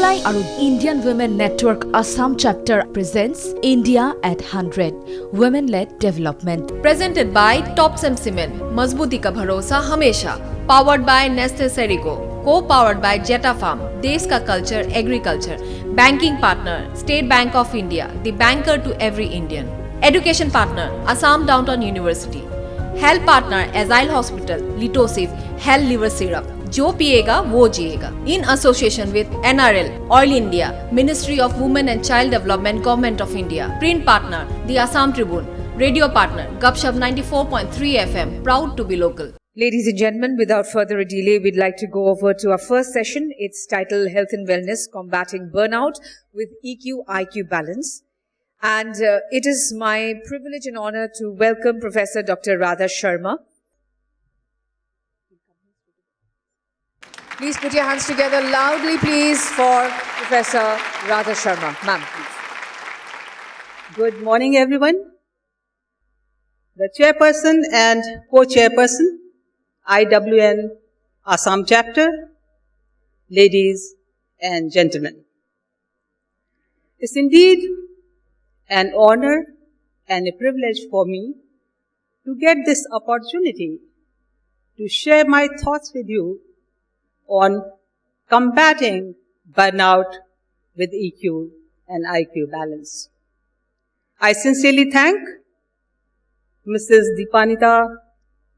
SI আৰু Indian Women Network Assam chapter presents India at 100 Women-led Development. Presented by Topsem Cement, Mazbuti ka bharosa hamesha. Powered by Nestle Serico. Co-powered by Jetta Farm, Desh ka culture, agriculture. Banking partner, State Bank of India, the banker to every Indian. Education partner, Assam Downtown University. Health partner, Azile Hospital, Litosif, Hell Liver Syrup. जो पिएगा वो जिएगा. In association with NRL, Oil India, Ministry of Women and Child Development, Government of India. Print partner, the Assam Tribune. Radio partner, Gupshup 94.3 FM. Proud to be local. Ladies and gentlemen, without further delay, we'd like to go over to our first session. It's titled Health and Wellness, Combating Burnout with EQ-IQ Balance. And it is my privilege and honor to welcome Professor Dr. Radha Sharma. Please put your hands together loudly, please, for Professor Radha Sharma. Ma'am, please. Good morning, everyone. The chairperson and co-chairperson, IWN Assam chapter, ladies and gentlemen. It's indeed an honor and a privilege for me to get this opportunity to share my thoughts with you on combating burnout with EQ and IQ balance. I sincerely thank Mrs. Deepanita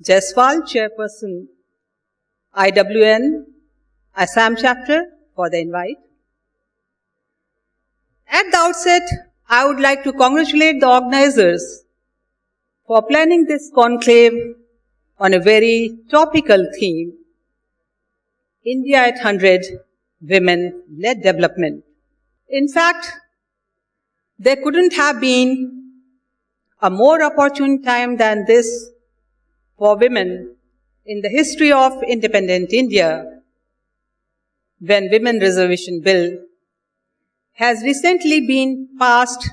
Jaiswal, Chairperson, IWN Assam Chapter, for the invite. At the outset, I would like to congratulate the organizers for planning this conclave on a very topical theme, India at 100 Women-led Development. In fact, there couldn't have been a more opportune time than this for women in the history of independent India, when Women Reservation Bill has recently been passed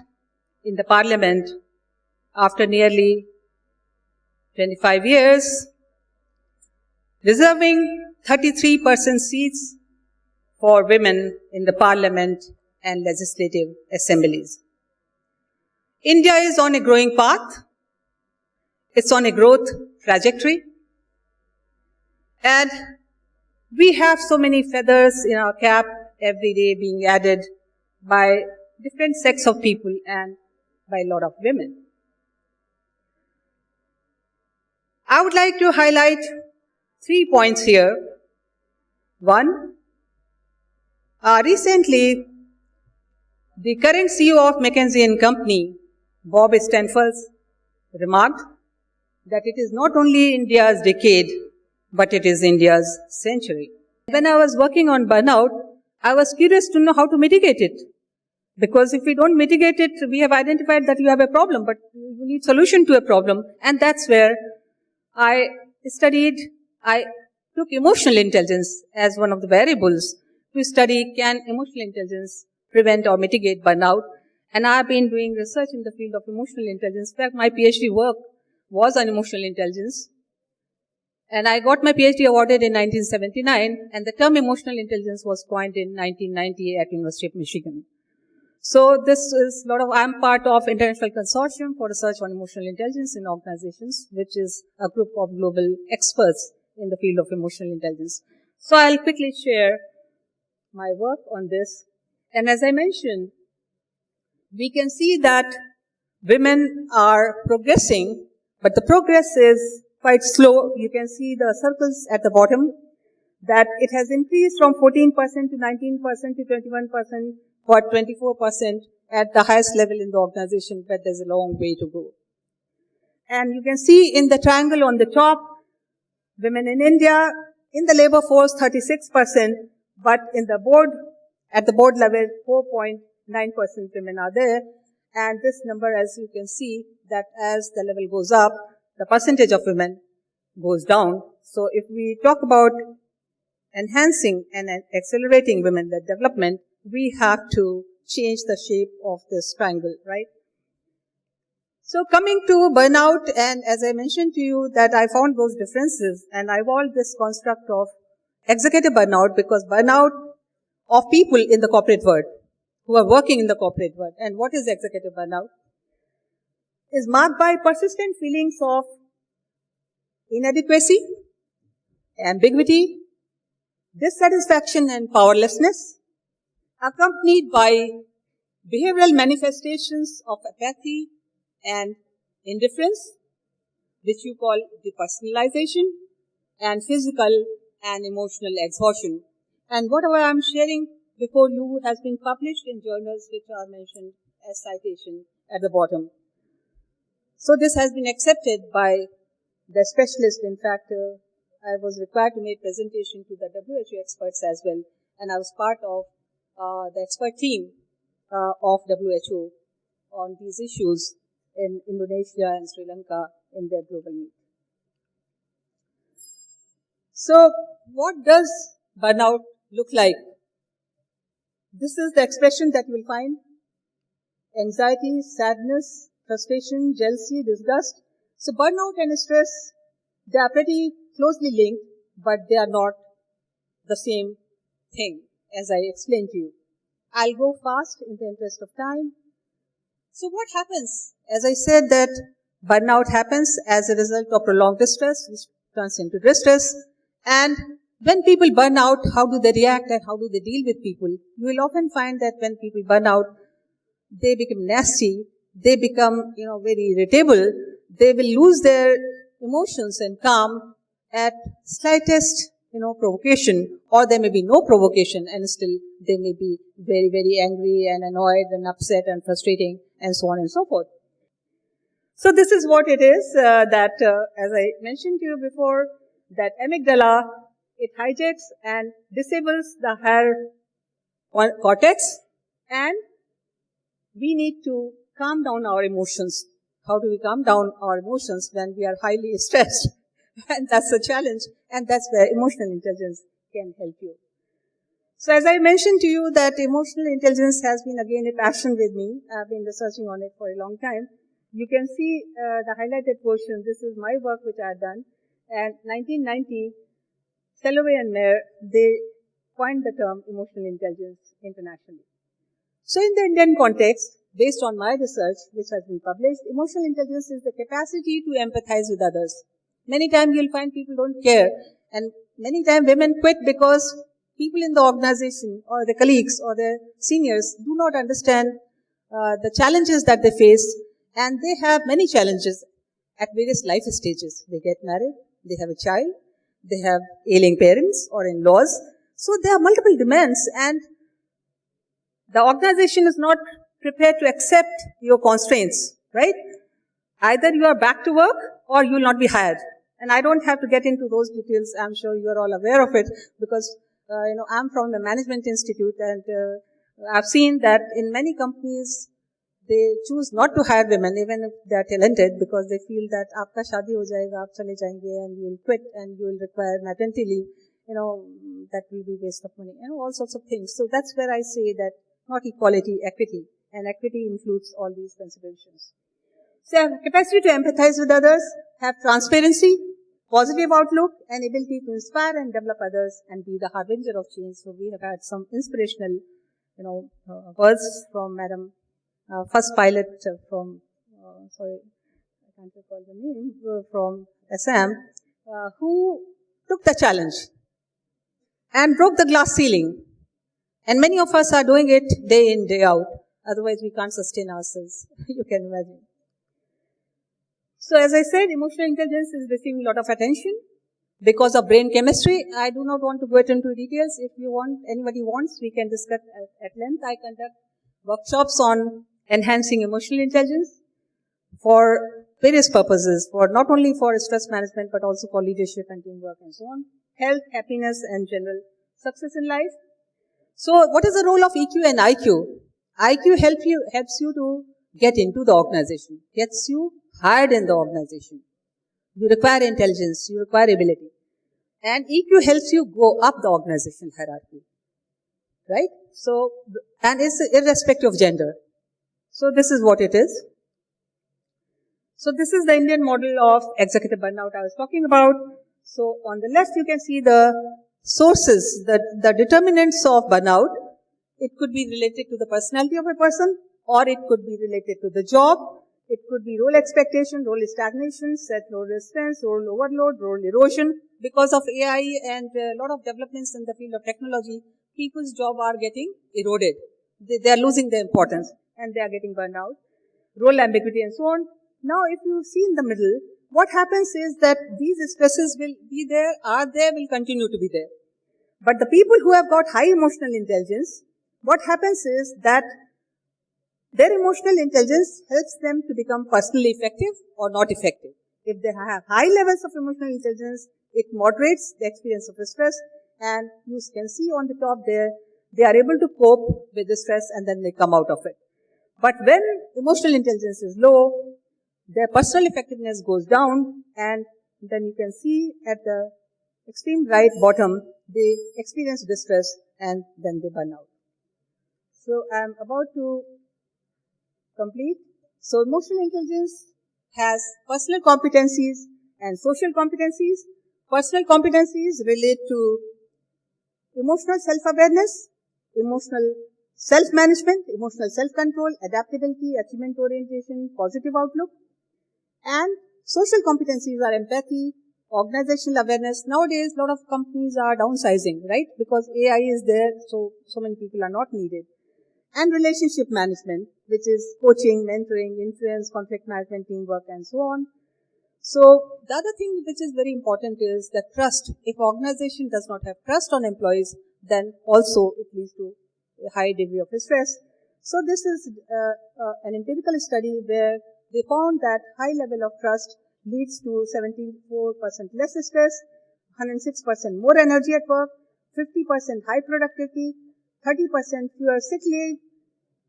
in the Parliament after nearly 25 years, reserving 33% seats for women in the Parliament and legislative assemblies. India is on a growing path. It's on a growth trajectory. And we have so many feathers in our cap every day being added by different sects of people and by a lot of women. I would like to highlight 3 points here. One, recently, the current CEO of McKinsey & Company, Bob Stanfels, remarked that it is not only India's decade, but it is India's century. When I was working on burnout, I was curious to know how to mitigate it. Because if we don't mitigate it, we have identified that you have a problem, but you need solution to a problem. And that's where I took emotional intelligence as one of the variables to study, can emotional intelligence prevent or mitigate burnout? And I have been doing research in the field of emotional intelligence. In fact, my PhD work was on emotional intelligence. And I got my PhD awarded in 1979, and the term emotional intelligence was coined in 1990 at University of Michigan. So this is I'm part of International Consortium for Research on Emotional Intelligence in Organizations, which is a group of global experts in the field of emotional intelligence. So I'll quickly share my work on this. And as I mentioned, we can see that women are progressing, but the progress is quite slow. You can see the circles at the bottom, that it has increased from 14% to 19% to 21%, but 24% at the highest level in the organization, but there's a long way to go. And you can see in the triangle on the top, women in India, in the labor force, 36%, but at the board level, 4.9% women are there. And this number, as you can see, that as the level goes up, the percentage of women goes down. So if we talk about enhancing and accelerating women-led development, we have to change the shape of this triangle, right? So coming to burnout, and as I mentioned to you that I found those differences, and I evolved this construct of executive burnout, because burnout of people in the corporate world, who are working in the corporate world. And what is executive burnout? Is marked by persistent feelings of inadequacy, ambiguity, dissatisfaction and powerlessness, accompanied by behavioral manifestations of apathy and indifference, which you call depersonalization, and physical and emotional exhaustion. And whatever I am sharing before you has been published in journals which are mentioned as citation at the bottom. So this has been accepted by the specialist. In fact, I was required to make presentation to the WHO experts as well, and I was part of the expert team of WHO on these issues in Indonesia and Sri Lanka in their global meet. So what does burnout look like? This is the expression that you will find: anxiety, sadness, frustration, jealousy, disgust. So burnout and stress, they are pretty closely linked, but they are not the same thing, as I explained to you. I'll go fast in the interest of time. So what happens? As I said, that burnout happens as a result of prolonged distress, which turns into distress. And when people burn out, how do they react and how do they deal with people? You will often find that when people burn out, they become nasty, they become, very irritable, they will lose their emotions and calm at slightest, provocation, or there may be no provocation and still they may be very, very angry and annoyed and upset and frustrating and so on and so forth. So this is what it is that, as I mentioned to you before, that amygdala, it hijacks and disables the higher cortex, and we need to calm down our emotions. How do we calm down our emotions when we are highly stressed? And that's a challenge, and that's where emotional intelligence can help you. So as I mentioned to you that emotional intelligence has been again a passion with me. I've been researching on it for a long time. You can see the highlighted portion. This is my work which I've done. And 1990, Salovey and Mayer, they coined the term emotional intelligence internationally. So in the Indian context, based on my research, which has been published, emotional intelligence is the capacity to empathize with others. Many times you'll find people don't care, and many times women quit because people in the organization or the colleagues or their seniors do not understand the challenges that they face, and they have many challenges at various life stages. They get married, they have a child, they have ailing parents or in-laws. So there are multiple demands, and the organization is not prepared to accept your constraints, right? Either you are back to work or you will not be hired. And I don't have to get into those details. I'm sure you are all aware of it because, I'm from a management institute, and I've seen that in many companies, they choose not to hire women even if they are talented, because they feel that aapka shaadi ho jayega, aap chale jayenge, and you will quit and you will require maternity leave. That will be waste of money, all sorts of things. So that's where I say that not equality, equity. And equity includes all these considerations. So have capacity to empathize with others, have transparency, positive outlook, and ability to inspire and develop others and be the harbinger of change. So we have had some inspirational, words from Madam first pilot from, I can't recall the name, from Assam, who took the challenge and broke the glass ceiling. And many of us are doing it day in, day out. Otherwise, we can't sustain ourselves. You can imagine. So as I said, emotional intelligence is receiving a lot of attention because of brain chemistry. I do not want to go into details. If you want, anybody wants, we can discuss at length. I conduct workshops on enhancing emotional intelligence for various purposes, for not only for stress management, but also for leadership and teamwork and so on, health, happiness, and general success in life. So what is the role of EQ and IQ? IQ helps you to get into the organization, gets you hired in the organization. You require intelligence, you require ability. And EQ helps you go up the organization hierarchy. Right? So, and it's irrespective of gender. So this is what it is. So this is the Indian model of executive burnout I was talking about. So on the left you can see the sources, the determinants of burnout, it could be related to the personality of a person, or it could be related to the job. It could be role expectation, role stagnation, set role resistance, role overload, role erosion. Because of AI and a lot of developments in the field of technology, people's jobs are getting eroded. They are losing their importance and they are getting burned out. Role ambiguity and so on. Now, if you see in the middle, what happens is that these stresses will be there, are there, will continue to be there. But the people who have got high emotional intelligence, what happens is that their emotional intelligence helps them to become personally effective or not effective. If they have high levels of emotional intelligence, it moderates the experience of stress, and you can see on the top there, they are able to cope with the stress and then they come out of it. But when emotional intelligence is low, their personal effectiveness goes down, and then you can see at the extreme right bottom, they experience distress and then they burn out. So I'm about to complete. So emotional intelligence has personal competencies and social competencies. Personal competencies relate to emotional self-awareness, emotional self-management, emotional self-control, adaptability, achievement orientation, positive outlook. And social competencies are empathy, organizational awareness. Nowadays, a lot of companies are downsizing, right? Because AI is there, so many people are not needed. And relationship management, which is coaching, mentoring, influence, conflict management, teamwork, and so on. So the other thing which is very important is that trust. If organization does not have trust on employees, then also it leads to a high degree of stress. So this is an empirical study where they found that high level of trust leads to 74% less stress, 106% more energy at work, 50% high productivity, 30% fewer sick leave,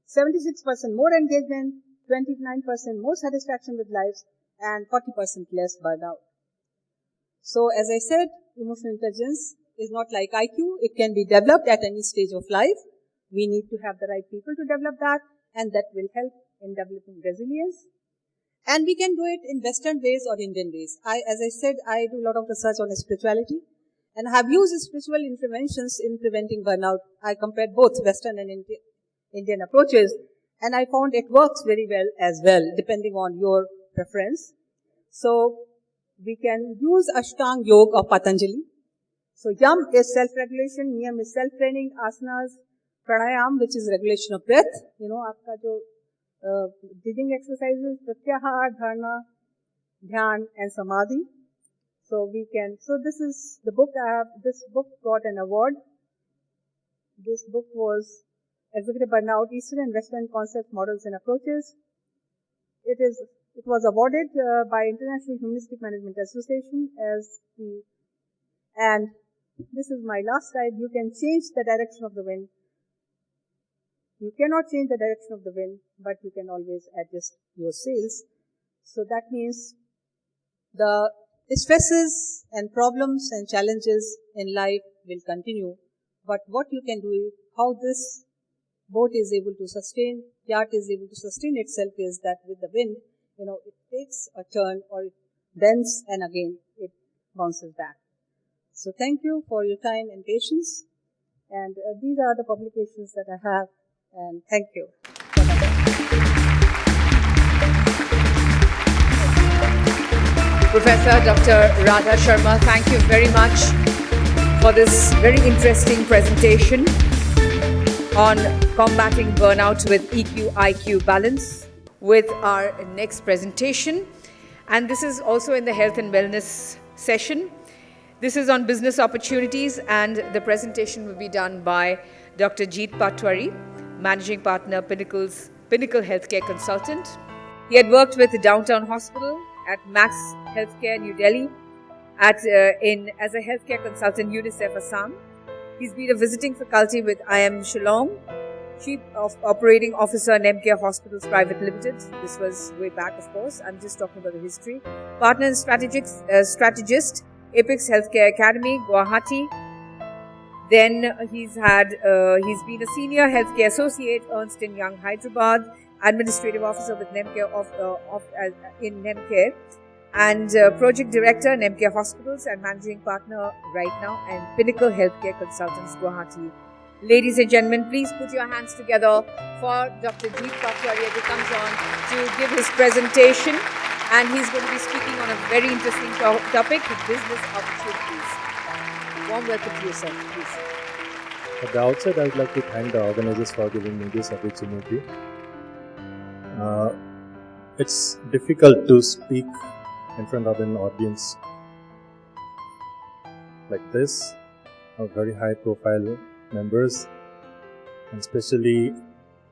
76% more engagement, 29% more satisfaction with life, and 40% less burnout. So as I said, emotional intelligence is not like IQ. It can be developed at any stage of life. We need to have the right people to develop that, and that will help in developing resilience. And we can do it in Western ways or Indian ways. As I said, I do a lot of research on spirituality, and have used spiritual interventions in preventing burnout. I compared both Western and Indian approaches, and I found it works very well as well, depending on your preference. So we can use Ashtang Yoga of Patanjali. So Yam is self-regulation, Niyam is self-training, asanas, pranayam, which is regulation of breath. You know, aapka jo breathing exercises, pratyahar, dharana, dhyan, and samadhi. So this is the book this book got an award. This book was Executive Burnout, Eastern and Western Concepts, Models and Approaches. It was awarded by International Humanistic Management Association and this is my last slide. You can change the direction of the wind. You cannot change the direction of the wind, but you can always adjust your sails. So that means the stresses and problems and challenges in life will continue. But what you can do is how this boat is able to sustain, yacht is able to sustain itself is that with the wind, it takes a turn or it bends and again it bounces back. So thank you for your time and patience. And these are the publications that I have. And thank you. Professor Dr. Radha Sharma, thank you very much for this very interesting presentation on combating burnout with EQ-IQ balance. With our next presentation, and this is also in the health and wellness session. This is on business opportunities, and the presentation will be done by Dr. Jeet Patwari, Managing Partner, Pinnacle Healthcare Consultant. He had worked with the Downtown Hospital at Max Healthcare, New Delhi, as a healthcare consultant, UNICEF Assam. He's been a visiting faculty with IIM Shillong, Chief Operating Officer, Nemcare Hospitals Private Limited. This was way back, of course. I'm just talking about the history. Partner and strategist, Apex Healthcare Academy, Guwahati. Then he's been a senior healthcare associate, Ernst & Young, Hyderabad, administrative officer with Nemcare in Nemcare, and Project Director in MK Hospitals and Managing Partner right now and Pinnacle Healthcare Consultants, Guwahati. Ladies and gentlemen, please put your hands together for Dr. TRUSTWORTHY as he comes on to give his presentation, and he's going to be speaking on a very interesting topic, business opportunities. Warm welcome to you, sir, please. At the outset, I would like to thank the organizers for giving me this opportunity. It's difficult to speak in front of an audience like this, of very high profile members, and especially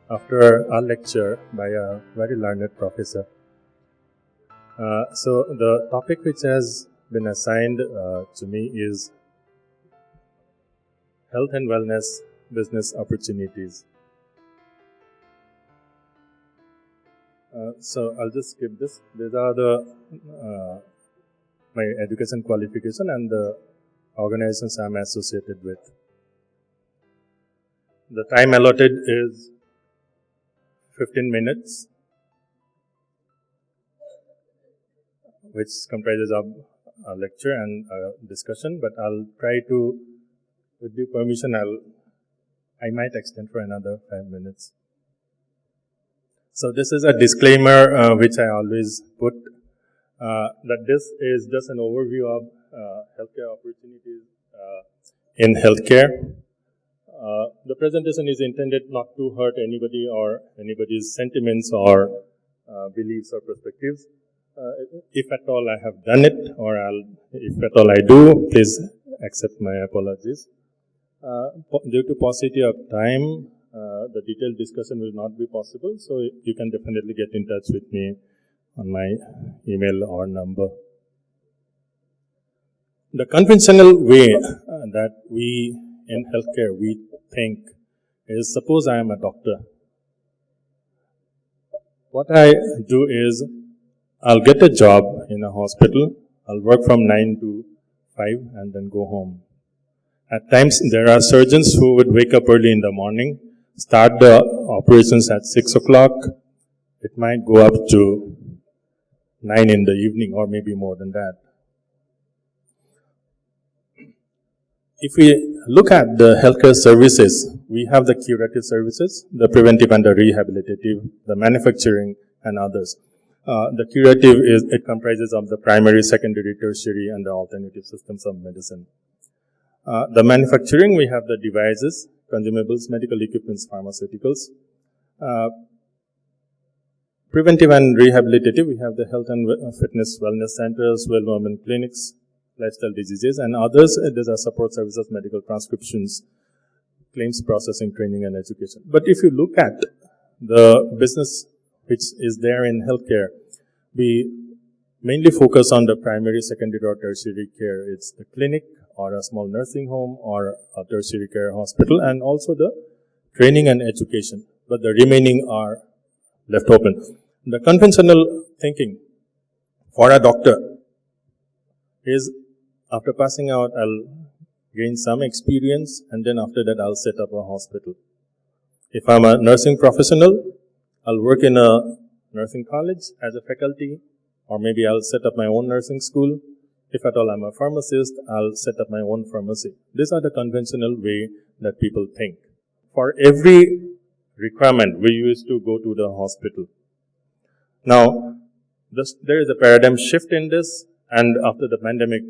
after a lecture by a very learned professor. So the topic which has been assigned to me is health and wellness business opportunities. So I'll just skip this. These are the my education qualification and the organizations I'm associated with. The time allotted is 15 minutes, which comprises of a lecture and a discussion, but I'll try to, with the permission, I might extend for another 5 minutes. So this is a disclaimer which I always put, that this is just an overview of healthcare opportunities in healthcare. The presentation is intended not to hurt anybody or anybody's sentiments or beliefs or perspectives. If at all I have done it, or if at all I do, please accept my apologies. Due to paucity of time, the detailed discussion will not be possible, so you can definitely get in touch with me on my email or number. The conventional way that we in healthcare we think is, suppose I am a doctor. What I do is, I'll get a job in a hospital, I'll work from 9 to 5 and then go home. At times there are surgeons who would wake up early in the morning, start the operations at 6 o'clock. It might go up to 9 in the evening or maybe more than that. If we look at the healthcare services, we have the curative services, the preventive and the rehabilitative, the manufacturing and others. The curative it comprises of the primary, secondary, tertiary and the alternative systems of medicine. The manufacturing, we have the devices, consumables, medical equipments, pharmaceuticals. Preventive and rehabilitative, we have the health and fitness wellness centers, well-women clinics, lifestyle diseases, and others. These are support services, medical transcriptions, claims processing, training, and education. But if you look at the business which is there in healthcare, we mainly focus on the primary, secondary, or tertiary care. It's the clinic or a small nursing home or a tertiary care hospital, and also the training and education. But the remaining are left open. The conventional thinking for a doctor is, after passing out, I'll gain some experience, and then after that, I'll set up a hospital. If I'm a nursing professional, I'll work in a nursing college as a faculty, or maybe I'll set up my own nursing school. If at all I'm a pharmacist, I'll set up my own pharmacy. These are the conventional way that people think. For every requirement, we used to go to the hospital. Now, there is a paradigm shift in this, and after the pandemic,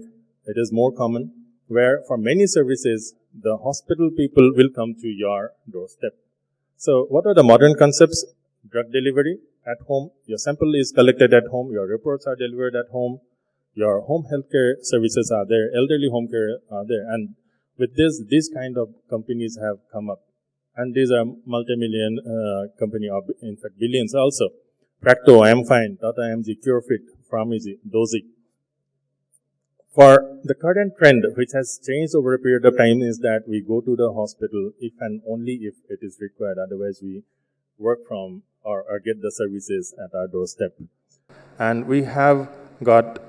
it is more common, where for many services, the hospital people will come to your doorstep. So what are the modern concepts? Drug delivery at home. Your sample is collected at home. Your reports are delivered at home. Your home healthcare services are there. Elderly home care are there. And with this, these kind of companies have come up. And these are multi-million company, in fact, billions also. Practo, Amfine, Tata MG, CureFit, Pharmacy, Dozy. For the current trend, which has changed over a period of time, is that we go to the hospital if and only if it is required. Otherwise, we work from or get the services at our doorstep. And we have got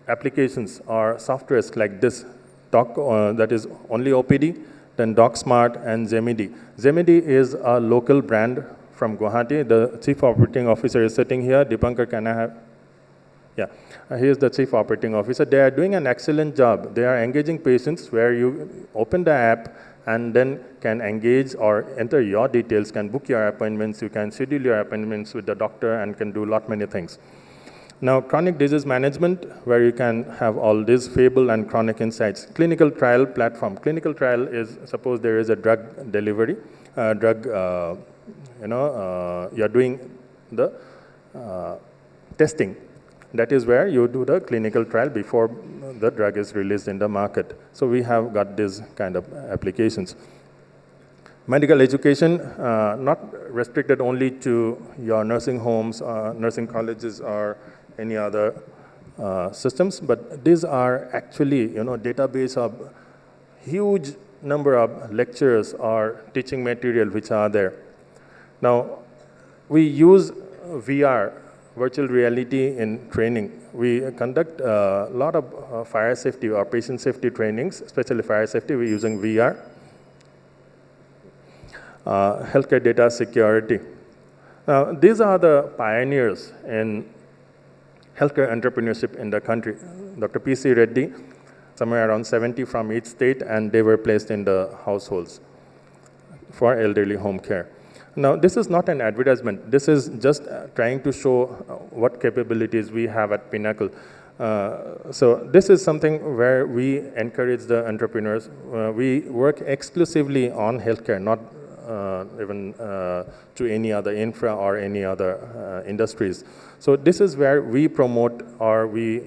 applications or softwares like this, that is only OPD, then DocSmart and Zemidi. Zemidi is a local brand from Guwahati. The Chief Operating Officer is sitting here. Dipankar, can I have Yeah, he is the Chief Operating Officer. They are doing an excellent job. They are engaging patients where you open the app and then can engage or enter your details, can book your appointments, you can schedule your appointments with the doctor and can do many things. Now, chronic disease management, where you can have all these fable and chronic insights. Clinical trial platform. Clinical trial is, suppose there is a drug delivery, you're doing the testing. That is where you do the clinical trial before the drug is released in the market. So we have got these kind of applications. Medical education, not restricted only to your nursing homes, nursing colleges, or any other systems, but these are actually, database of huge number of lectures or teaching material which are there. Now, we use VR, virtual reality in training. We conduct a lot of fire safety or patient safety trainings, especially fire safety, we're using VR. Healthcare data security. Now, these are the pioneers in healthcare entrepreneurship in the country. Dr. P.C. Reddy, somewhere around 70 from each state, and they were placed in the households for elderly home care. Now, this is not an advertisement. This is just trying to show what capabilities we have at Pinnacle. So this is something where we encourage the entrepreneurs. We work exclusively on healthcare, not even to any other infra or any other industries. So this is where we promote, or we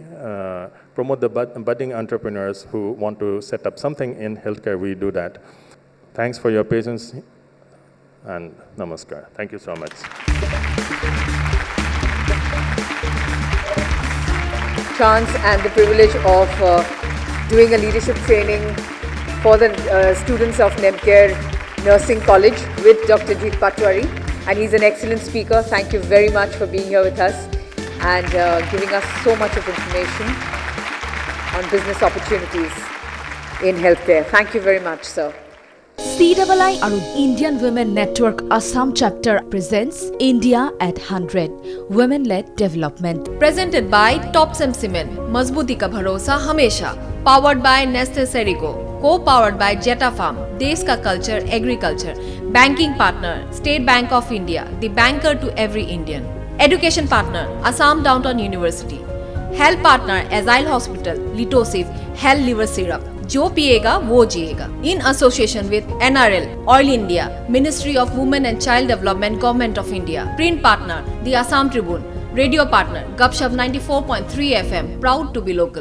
promote the budding entrepreneurs who want to set up something in healthcare. We do that. Thanks for your patience, and namaskar. Thank you so much. Chance and the privilege of doing a leadership training for the students of Nemcare Nursing College with Dr. Jeet Patwari, and he's an excellent speaker. Thank you very much for being here with us and giving us so much of information on business opportunities in healthcare. Thank you very much, sir. CII and Indian Women Network Assam chapter presents India at 100 Women-led Development. Presented by Topsem Cement, मजबूती का भरोसा हमेशा. Powered by Neste Serico, co-powered by Jetta Farm, देश का culture, agriculture. Banking partner, State Bank of India, the banker to every Indian. Education partner, Assam Downtown University. Health partner, Azile Hospital, Litosif, Hell Liver Syrup. जो पिएगा वो जिएगा. In association with NRL, Oil India, Ministry of Women and Child Development, Government of India. Print partner, the Assam Tribune. Radio partner, Gupshup 94.3 FM, proud to be local.